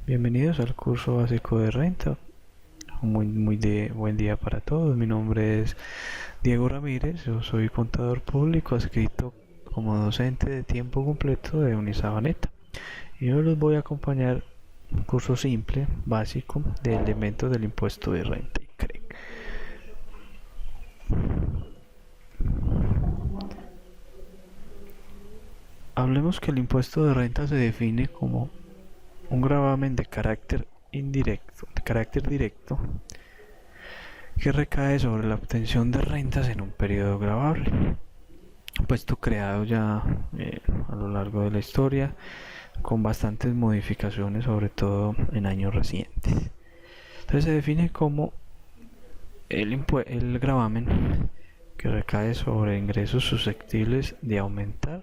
Bienvenidos al curso básico de renta. Buen día para todos. Mi nombre es Diego Ramírez. Yo soy contador público adscrito como docente de tiempo completo de Unisabaneta. Y hoy los voy a acompañar un curso simple, básico, de elementos del impuesto de renta y CREC. Hablemos que el impuesto de renta se define como un gravamen de carácter directo, que recae sobre la obtención de rentas en un periodo gravable, puesto creado ya a lo largo de la historia, con bastantes modificaciones, sobre todo en años recientes. Entonces se define como el gravamen que recae sobre ingresos susceptibles de aumentar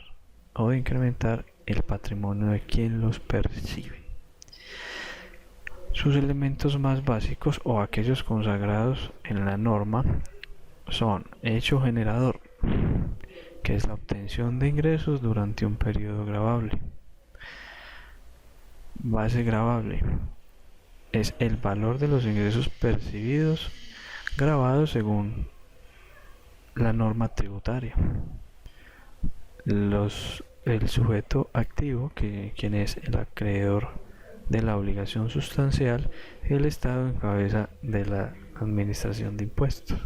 o de incrementar el patrimonio de quien los percibe. Sus elementos más básicos o aquellos consagrados en la norma son hecho generador, que es la obtención de ingresos durante un periodo gravable. Base gravable es el valor de los ingresos percibidos gravados según la norma tributaria. El sujeto activo, quien es el acreedor de la obligación sustancial, el Estado en cabeza de la administración de impuestos.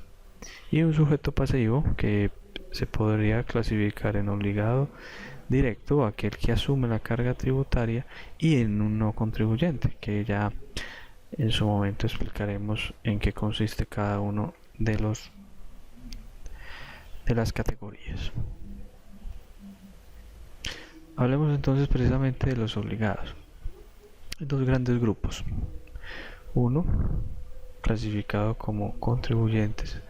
Y un sujeto pasivo, que se podría clasificar en obligado directo, aquel que asume la carga tributaria, y en un no contribuyente, que ya en su momento explicaremos en qué consiste cada uno de las categorías. Hablemos entonces precisamente de los obligados. Hay dos grandes grupos. Uno, clasificado como contribuyentes,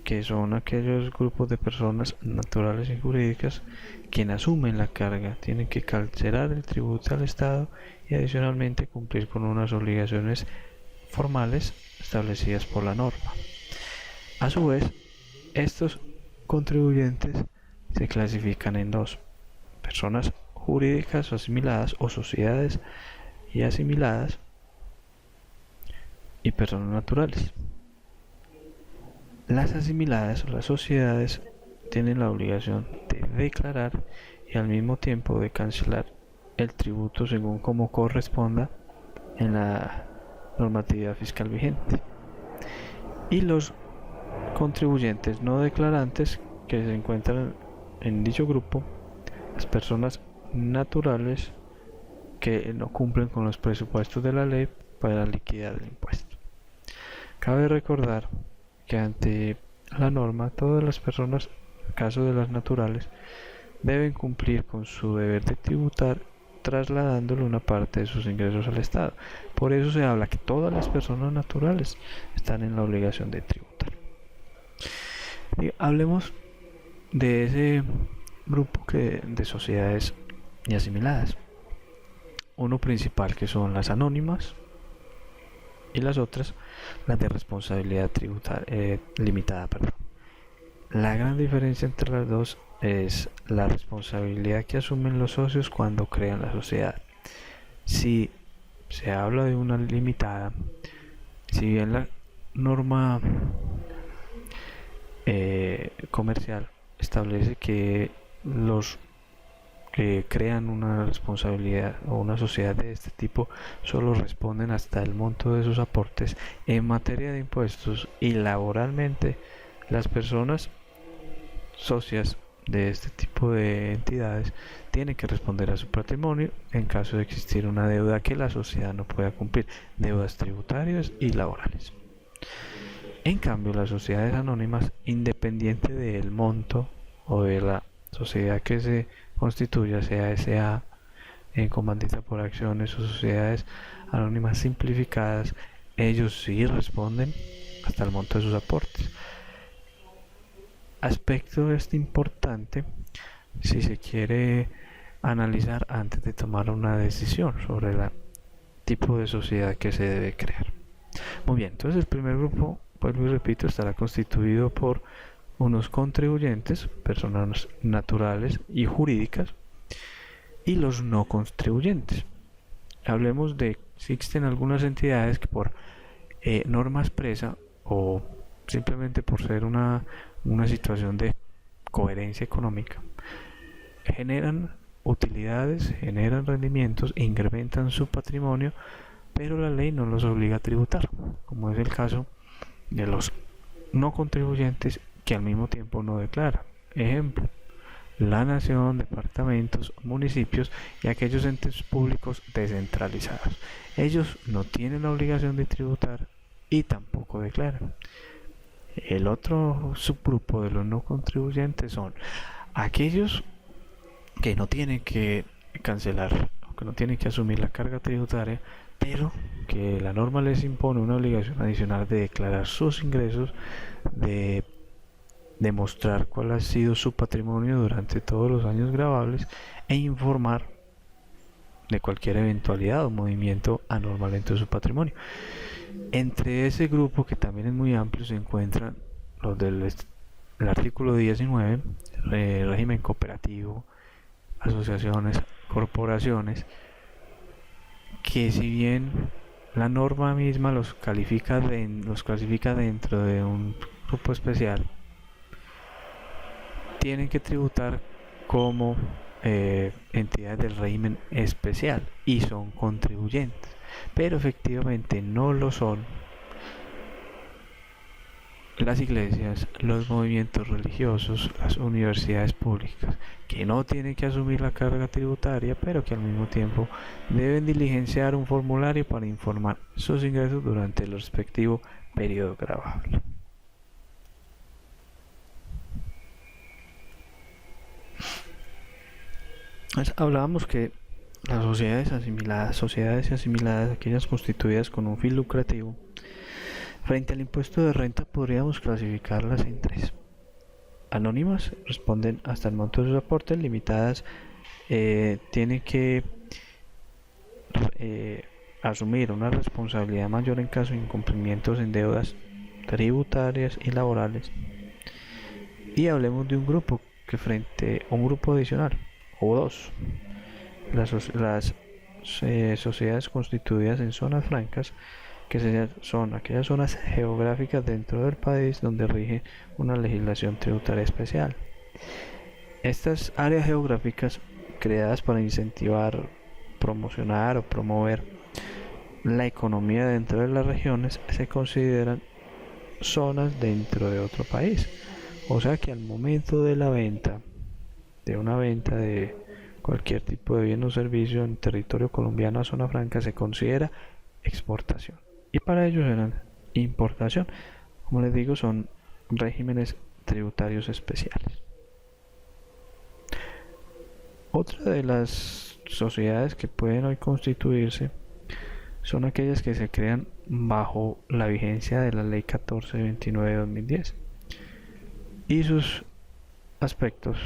que son aquellos grupos de personas naturales y jurídicas quienes asumen la carga, tienen que cancelar el tributo al Estado y adicionalmente cumplir con unas obligaciones formales establecidas por la norma. A su vez, estos contribuyentes se clasifican en dos: personas jurídicas asimiladas o sociedades y asimiladas, y personas naturales. Las asimiladas o las sociedades tienen la obligación de declarar y al mismo tiempo de cancelar el tributo según como corresponda en la normatividad fiscal vigente. Y los contribuyentes no declarantes, que se encuentran en dicho grupo, las personas naturales que no cumplen con los presupuestos de la ley para liquidar el impuesto. Cabe recordar que ante la norma todas las personas, en caso de las naturales, deben cumplir con su deber de tributar trasladándole una parte de sus ingresos al Estado. Por eso se habla que todas las personas naturales están en la obligación de tributar. Y hablemos de ese grupo de sociedades y asimiladas. Uno principal, que son las anónimas, y las otras, las de responsabilidad limitada. La gran diferencia entre las dos es la responsabilidad que asumen los socios cuando crean la sociedad. Si se habla de una limitada, si bien la norma comercial establece que los que crean una responsabilidad o una sociedad de este tipo solo responden hasta el monto de sus aportes, en materia de impuestos y laboralmente las personas socias de este tipo de entidades tienen que responder a su patrimonio en caso de existir una deuda que la sociedad no pueda cumplir, deudas tributarias y laborales. En cambio, las sociedades anónimas, independiente del monto o de la sociedad que se constituya, sea SA, en comandita por acciones o sociedades anónimas simplificadas, ellos sí responden hasta el monto de sus aportes. Aspecto importante si se quiere analizar antes de tomar una decisión sobre el tipo de sociedad que se debe crear. Muy bien, entonces el primer grupo, vuelvo y repito, estará constituido por unos contribuyentes, personas naturales y jurídicas, y los no contribuyentes, Hablemos de, existen algunas entidades que por norma expresa o simplemente por ser una situación de coherencia económica, generan utilidades, generan rendimientos e incrementan su patrimonio, pero la ley no los obliga a tributar, como es el caso de los no contribuyentes que al mismo tiempo no declaran. Ejemplo, la nación, departamentos, municipios y aquellos entes públicos descentralizados. Ellos no tienen la obligación de tributar y tampoco declaran. El otro subgrupo de los no contribuyentes son aquellos que no tienen que cancelar, que no tienen que asumir la carga tributaria, pero que la norma les impone una obligación adicional de declarar sus ingresos, de demostrar cuál ha sido su patrimonio durante todos los años gravables e informar de cualquier eventualidad o movimiento anormal dentro de su patrimonio. Entre ese grupo, que también es muy amplio, se encuentran los del artículo 19, régimen cooperativo, asociaciones, corporaciones, que si bien la norma misma los clasifica dentro de un grupo especial, tienen que tributar como entidades del régimen especial y son contribuyentes, pero efectivamente no lo son las iglesias, los movimientos religiosos, las universidades públicas, que no tienen que asumir la carga tributaria, pero que al mismo tiempo deben diligenciar un formulario para informar sus ingresos durante el respectivo periodo gravable. Hablábamos que las sociedades asimiladas, aquellas constituidas con un fin lucrativo, frente al impuesto de renta podríamos clasificarlas en tres. Anónimas, responden hasta el monto de sus aportes. Limitadas, tienen que asumir una responsabilidad mayor en caso de incumplimientos en deudas tributarias y laborales. Y hablemos de un grupo un grupo adicional, o dos, las sociedades constituidas en zonas francas, que son aquellas zonas geográficas dentro del país donde rige una legislación tributaria especial. Estas áreas geográficas, creadas para incentivar, promocionar o promover la economía dentro de las regiones, se consideran zonas dentro de otro país. O sea que al momento de la venta, de cualquier tipo de bien o servicio en territorio colombiano a zona franca, se considera exportación. Y para ellos eran importación. Como les digo, son regímenes tributarios especiales. Otra de las sociedades que pueden hoy constituirse son aquellas que se crean bajo la vigencia de la Ley 1429 de 2010. Y sus aspectos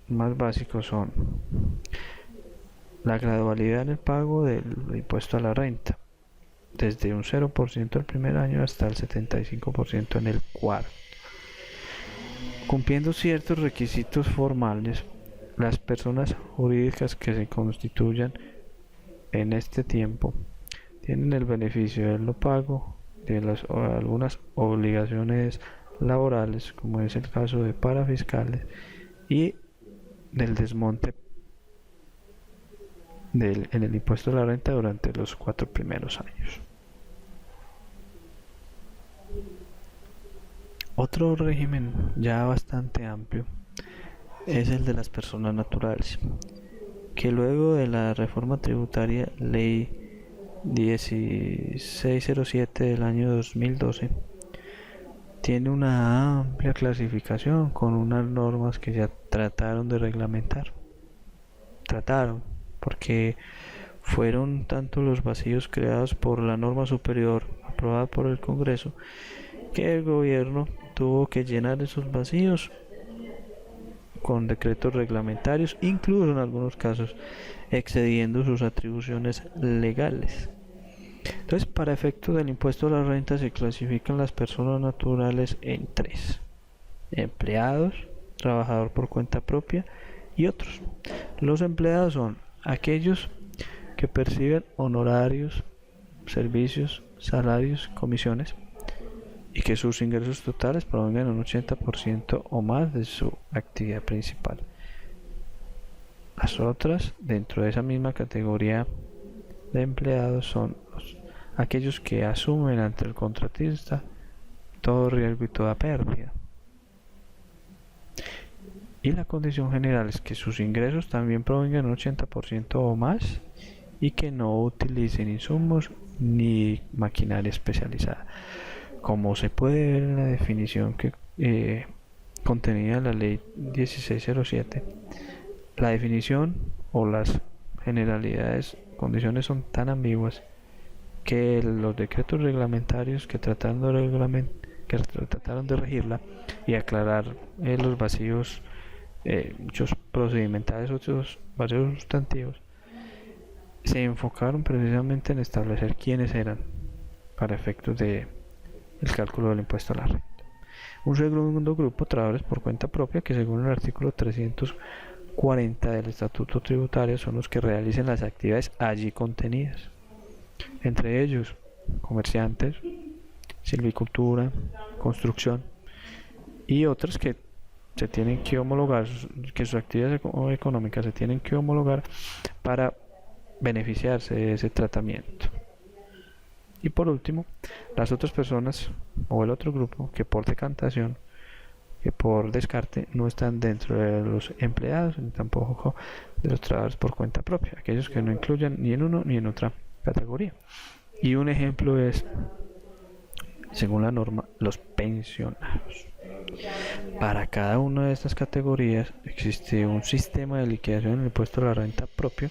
más básicos son la gradualidad en el pago del impuesto a la renta, desde un 0% el primer año hasta el 75% en el cuarto. Cumpliendo ciertos requisitos formales, las personas jurídicas que se constituyan en este tiempo tienen el beneficio del no pago de algunas obligaciones laborales, como es el caso de parafiscales, y del desmonte en el impuesto a la renta durante los 4 primeros años. Otro régimen ya bastante amplio es el de las personas naturales, que luego de la reforma tributaria Ley 1607 del año 2012 tiene una amplia clasificación con unas normas que ya trataron de reglamentar. Porque fueron tanto los vacíos creados por la norma superior aprobada por el Congreso, que el gobierno tuvo que llenar esos vacíos con decretos reglamentarios, incluso en algunos casos excediendo sus atribuciones legales. Entonces, para efectos del impuesto a la renta se clasifican las personas naturales en tres: empleados, trabajador por cuenta propia y otros. Los empleados son aquellos que perciben honorarios, servicios, salarios, comisiones y que sus ingresos totales provengan un 80% o más de su actividad principal. Las otras, dentro de esa misma categoría de empleados, son aquellos que asumen ante el contratista todo riesgo y toda pérdida. Y la condición general es que sus ingresos también provengan un 80% o más y que no utilicen insumos ni maquinaria especializada. Como se puede ver en la definición que contenida en la ley 1607, la definición o las generalidades, condiciones son tan ambiguas que los decretos reglamentarios que trataron de regirla y aclarar los vacíos, muchos procedimentales, otros vacíos sustantivos, se enfocaron precisamente en establecer quiénes eran para efectos de el cálculo del impuesto a la renta. Un segundo grupo, trabajadores por cuenta propia, que según el artículo 340 del Estatuto Tributario son los que realicen las actividades allí contenidas, entre ellos comerciantes, silvicultura, construcción y otras que se tienen que homologar, que sus actividades económicas se tienen que homologar para beneficiarse de ese tratamiento. Y por último, las otras personas o el otro grupo que por decantación, que por descarte no están dentro de los empleados ni tampoco de los trabajadores por cuenta propia, aquellos que no incluyan ni en uno ni en otra categoría. Y un ejemplo es, según la norma, los pensionados. Para cada una de estas categorías existe un sistema de liquidación en el impuesto a la renta propio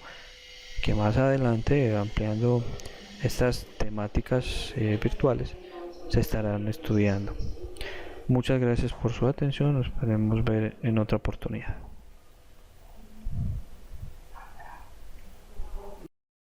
que más adelante, ampliando estas temáticas virtuales, se estarán estudiando. Muchas gracias por su atención, nos podemos ver en otra oportunidad.